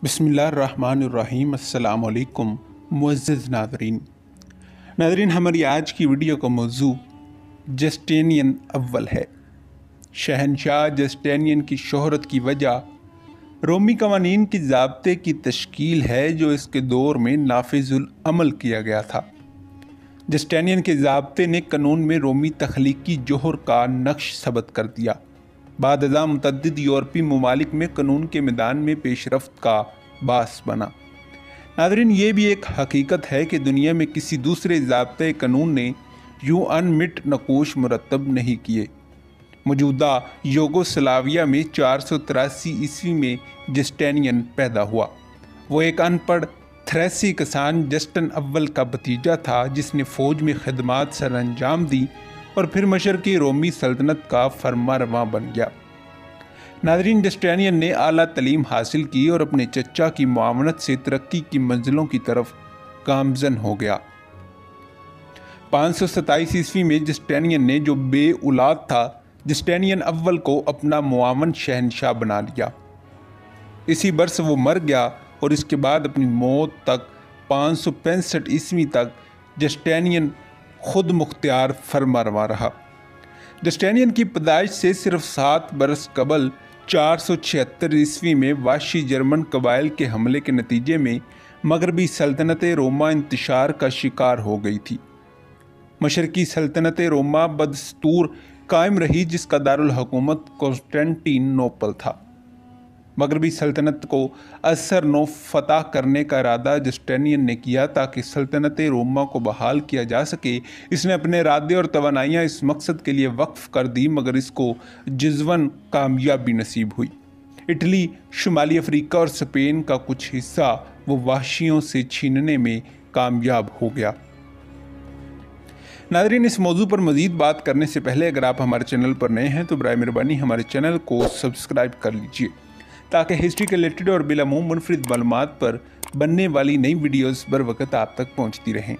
बिस्मिल्लाहिर्रहमानिर्रहीम। अस्सलाम वालेकुम मुअज़्ज़ज़ नाज़रीन, हमारी आज की वीडियो का मौजू जस्टिनियन अव्वल है। शहनशाह जस्टिनियन की शोहरत की वजह रोमी कवानीन की ज़ाब्ते की तश्कील है जो इसके दौर में नाफिजुल अमल किया गया था। जस्टिनियन के ज़ाब्ते ने कानून में रोमी तख्लीकी जोहर का नक्श सबत कर दिया। बाद अज़ा मुतअद्दिद यूरोपीय ममालिक में कानून के मैदान में पेशरफ्त का बास बना। नाज़रीन, ये भी एक हकीकत है कि दुनिया में किसी दूसरे ज़ाब्ते कानून ने यूँ अनमिट नकोश मुरतब नहीं किए। मौजूदा यूगोस्लाविया में 483 ईस्वी में जस्टिनियन पैदा हुआ। वो एक अनपढ़ थ्रेसी किसान जस्टिन अव्वल का भतीजा था जिसने फ़ौज में खिदमात सर अंजाम दी और फिर मशरक़ी रोमी सल्तनत का फरमारवां बन गया। नाज़रीन, जस्टिनियन ने आला तलीम हासिल की और अपने चचा की मुआवनत से तरक्की की मंजिलों की तरफ गामज़न हो गया। 527 ईस्वी में जस्टिनियन ने, जो बे औलाद था, जस्टिनियन अव्वल को अपना मुआवन शहनशाह बना लिया। इसी बरस वो मर गया और इसके बाद अपनी मौत तक 565 ईस्वी तक जस्टिनियन खुद मुख्तियार फरमारवा रहा। जस्टिनियन की पैदाइश से सिर्फ 7 बरस कबल 476 ईस्वी में वाशी जर्मन कबाइल के हमले के नतीजे में मगरबी सल्तनत रोमा इंतशार का शिकार हो गई थी। मशरकी सल्तनत रोमा बदस्तूर कायम रही जिसका दारुल हुकूमत कॉन्स्टेंटिनोपल था। मगरबी सल्तनत को असर नो फतह करने का इरादा जस्टिनियन ने किया ताकि सल्तनत रोमा को बहाल किया जा सके। इसने अपने इरादे और तवानाइयाँ इस मकसद के लिए वक्फ कर दी, मगर इसको जज़वन कामयाबी नसीब हुई। इटली, शुमाली अफ्रीका और स्पेन का कुछ हिस्सा वो वाशियों से छीनने में कामयाब हो गया। नाज़रीन, इस मौजू पर मज़ीद बात करने से पहले अगर आप हमारे चैनल पर नए हैं तो बराए मेहरबानी हमारे चैनल को सब्सक्राइब कर लीजिए ताकि हिस्ट्री के रिलेटेड और बिलामूम मुनफरिद मालूमात पर बनने वाली नई वीडियोस बर वक़्त आप तक पहुंचती रहें।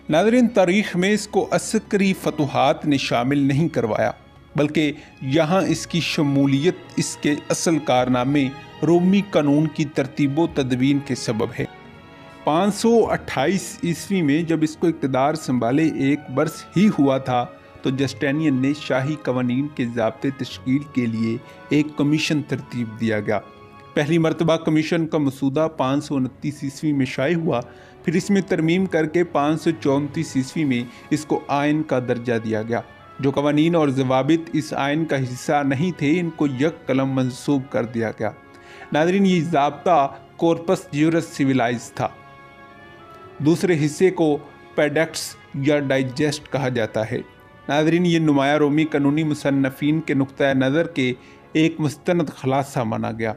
नाज़रीन, तारीख़ में इसको अस्करी फतूहात ने शामिल नहीं करवाया, बल्कि यहाँ इसकी शमूलियत इसके असल कारनामे रोमी कानून की तरतीब व तदवीन के सबब है। 528 ईस्वी में जब इसको इक़्तिदार संभाले 1 बरस ही हुआ था तो जस्टिनियन ने शाही कवानीन के ज़ाब्ते तश्कील के लिए एक कमीशन तरतीब दिया गया। पहली मरतबा कमीशन का मसूदा 529 ईस्वी में शाये हुआ, फिर इसमें तरमीम करके 534 ईस्वी में इसको आयन का दर्जा दिया गया। जो कवानीन और ज़वाबित इस आयन का हिस्सा नहीं थे इनको यक कलम मंसूब कर दिया गया। नाज़रीन, ये ज़ाब्ता कॉर्पस ज्यूरस सिविलाइज था। दूसरे हिस्से को पेडेक्ट्स या डाइजेस्ट कहा जाता है। नाज़रीन, ये नुमाया रोमी कानूनी मुसन्नफ़ीन के नुक्ता नज़र के एक मुस्तनद खुलासा माना गया।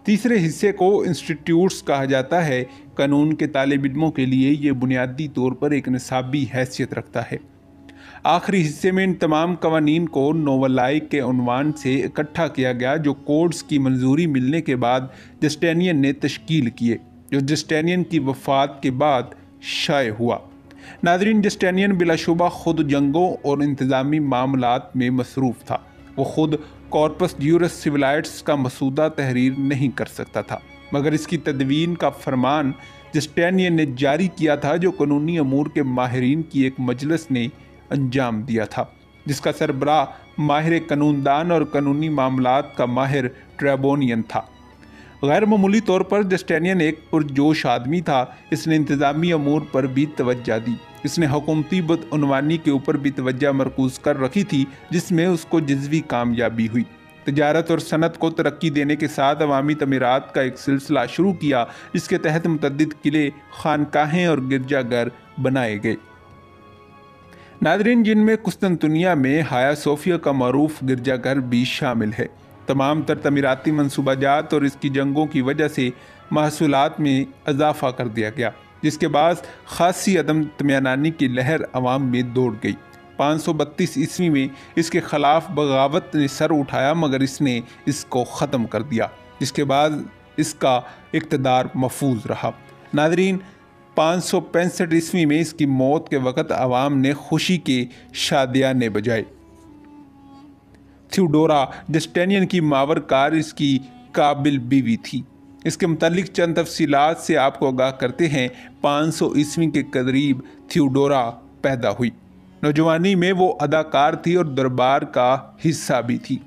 तीसरे हिस्से को इंस्टीट्यूट्स कहा जाता है। कानून के तालिब इल्मों के लिए ये बुनियादी तौर पर एक निसाबी हैसियत रखता है। आखिरी हिस्से में इन तमाम कवानीन को नोवलाई के उन्वान से इकट्ठा किया गया जो कोड्स की मंजूरी मिलने के बाद जस्टिनियन ने तश्कील किए, जो जस्टिनियन की वफ़ात के बाद शाये हुआ। नाज़रीन, जस्टिनियन बिलाशुबा खुद जंगों और इंतज़ामी मामलात में मसरूफ़ था। वो खुद कॉर्पस ज्यूरस सिविलाइट्स का मसूदा तहरीर नहीं कर सकता था, मगर इसकी तदवीन का फरमान जस्टिनियन ने जारी किया था जो कानूनी अमूर के माहिरीन की एक मजलिस ने अंजाम दिया था, जिसका सरबराह माहिर कानूनदान और कानूनी मामलात का माहिर ट्रेबोनियन था। गैर मामूली तौर पर जस्टिनियन एक पुरजोश आदमी था। इसने इंतज़ामी अमूर पर भी तवज्जो दी। इसने हुकूमती बदउनवानी के ऊपर भी तवज्जो मरकूज़ कर रखी थी, जिसमें उसको जज़वी कामयाबी हुई। तजारत और सनत को तरक्की देने के साथ अवामी तमीरात का एक सिलसिला शुरू किया, जिसके तहत मुतअद्दिद किले, खानकाहें और गिरजाघर बनाए गए। नाज़रीन, जिनमें कुस्तुनतुनिया में हाया सोफिया का मरूफ गिरजाघर भी शामिल है। तमाम तर तमीराती मनसूबाजात और इसकी जंगों की वजह से महसूलात में इजाफा कर दिया गया, जिसके बाद खासी अदम तमियानानी की लहर अवाम में दौड़ गई। 532 ईस्वी में इसके ख़िलाफ़ बगावत ने सर उठाया, मगर इसने इसको ख़त्म कर दिया, जिसके बाद इसका इक़्तिदार महफूज रहा। नाज़रीन, 565 ईस्वी में इसकी मौत के वक़्त अवाम ने खुशी के शादियाने बजाए। थियोडोरा जस्टिनियन की मावर कार इसकी काबिल बीवी थी। इसके मुतालिक चंद तफसीलात से आपको आगाह करते हैं। 500 ईस्वी के करीब थियोडोरा पैदा हुई। नौजवानी में वो अदाकार थी और दरबार का हिस्सा भी थी।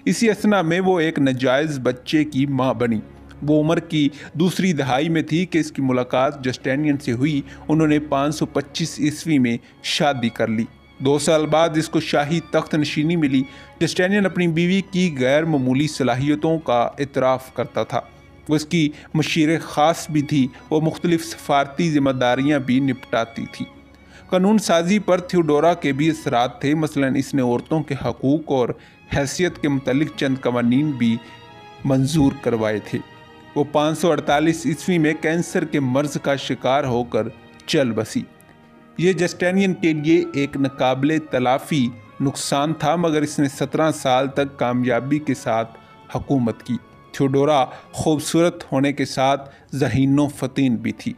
इसी असना में वो एक नाजायज़ बच्चे की मां बनी। वो उम्र की दूसरी दहाई में थी कि इसकी मुलाकात जस्टिनियन से हुई। उन्होंने 525 ईस्वी में शादी कर ली। 2 साल बाद इसको शाही तख्त नशीनी मिली। जस्टिनियन अपनी बीवी की गैर मामूली सलाहियतों का इतराफ़ करता था। वो इसकी मशीर ख़ास भी थी। वो मुख्तलिफ सफारती ज़िम्मेदारियाँ भी निपटाती थी। कानून साजी पर थियोडोरा के भी असरात थे। मसलन इसने औरतों के हकूक़ और हैसियत के मुतल्लिक चंद कवानीन भी मंजूर करवाए थे। वो 548 ईस्वी में कैंसर के मर्ज का शिकार होकर चल बसी। ये जस्टिनियन के लिए एक नाकाबिले तलाफ़ी नुकसान था, मगर इसने 17 साल तक कामयाबी के साथ हुकूमत की। थियोडोरा खूबसूरत होने के साथ ज़हीनो फ़तीन भी थी।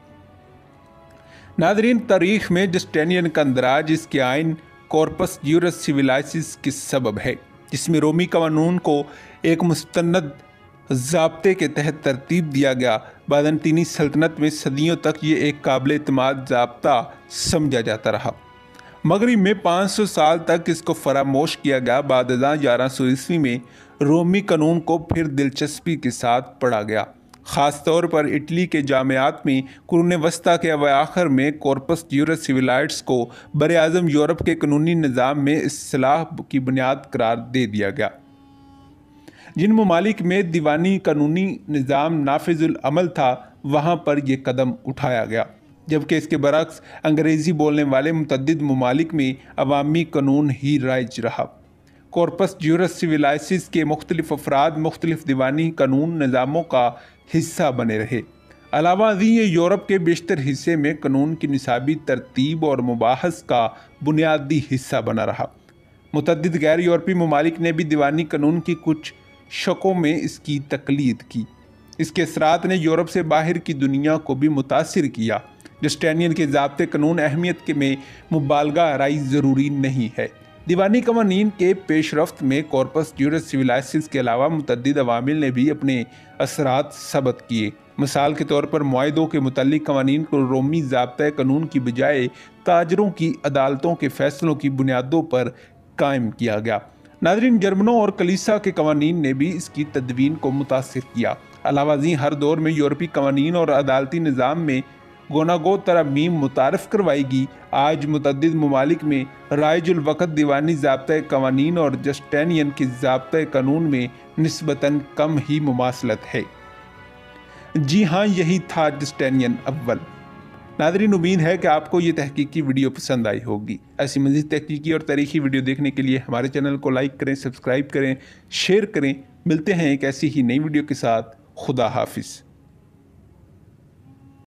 नादरीन, तारीख़ में जस्टिनियन का अंदराज इसके आइन कॉर्पस ज्यूरस सिविलाइसिस के सबब है, जिसमें रोमी कानून को एक मुस्तनद ज़ाब्ते के तहत तरतीब दिया गया। बाज़ंतीनी सल्तनत में सदियों तक ये एक काबिल एतमाद ज़ाब्ता समझा जाता रहा। मगरिब में 500 साल तक इसको फरामोश किया गया। बाद 1100 ईस्वी में रोमी कानून को फिर दिलचस्पी के साथ पढ़ा गया। ख़ास तौर पर इटली के जामियात में कुरून वस्ता के अवाखिर में कॉर्पस ज्यूरस सिविलाइट्स को बर आज़म यूरोप के कानूनी निज़ाम में इस्लाह की बुनियाद करार दे दिया गया। जिन ममालिक में दीवानी कानूनी निज़ाम नाफिजुल अमल था, वहाँ पर यह कदम उठाया गया, जबकि इसके बरक्स अंग्रेज़ी बोलने वाले मुतअद्दिद ममालिक में अवामी कानून ही राइज रहा। कॉर्पस ज्यूरस सिविलाइसिस के मुख्तलिफ अफराद मुख्तलिफ दीवानी कानून निज़ामों का हिस्सा बने रहे। अलावा ये यूरोप के बेशतर हिस्से में कानून की निसाबी तरतीब और मुबाहस का बुनियादी हिस्सा बना रहा। मुतअद्दिद गैर यूरोपी ममालिक ने भी दीवानी कानून की कुछ शकों में इसकी तकलीद की। इसके असरात ने यूरोप से बाहर की दुनिया को भी मुतासिर किया। जस्टिनियन के ज़ाब्ते कानून अहमियत के में मुबालगा आराई ज़रूरी नहीं है। दीवानी कवानीन के पेशरफ्त में कॉर्पस ज्यूरस सिविलाइसिस के अलावा मुतअद्दिद अवामिल ने भी अपने असरात सबत किए। मिसाल के तौर पर मुआहदों के मुतल्लिक कवानीन को रोमी ज़ाब्ता कानून की बजाय ताजरों की अदालतों के फैसलों की बुनियादों पर कायम किया गया। नाज़रीन, जर्मनों और कलीसा के कवानीन ने भी इसकी तदवीन को मुतासिर किया। अलावा हर दौर में यूरोपी कवानीन और अदालती निज़ाम में गोनागो तरमीम मुतारफ़ करवाएगी। आज मुतअद्दिद ममालिक में राइजुल वक़्त दीवानी ज़ाब्ता कवानीन और जस्टिनियन के ज़ाब्ता कानून में निस्बतन कम ही मुमासलत है। जी हाँ, यही था जस्टिनियन अव्वल। नाज़रीन, उम्मीद है कि आपको ये तहकीकी वीडियो पसंद आई होगी। ऐसी मज़ीद तहकीकी और तारीख़ी वीडियो देखने के लिए हमारे चैनल को लाइक करें, सब्सक्राइब करें, शेयर करें। मिलते हैं एक ऐसी ही नई वीडियो के साथ। खुदा हाफिज़।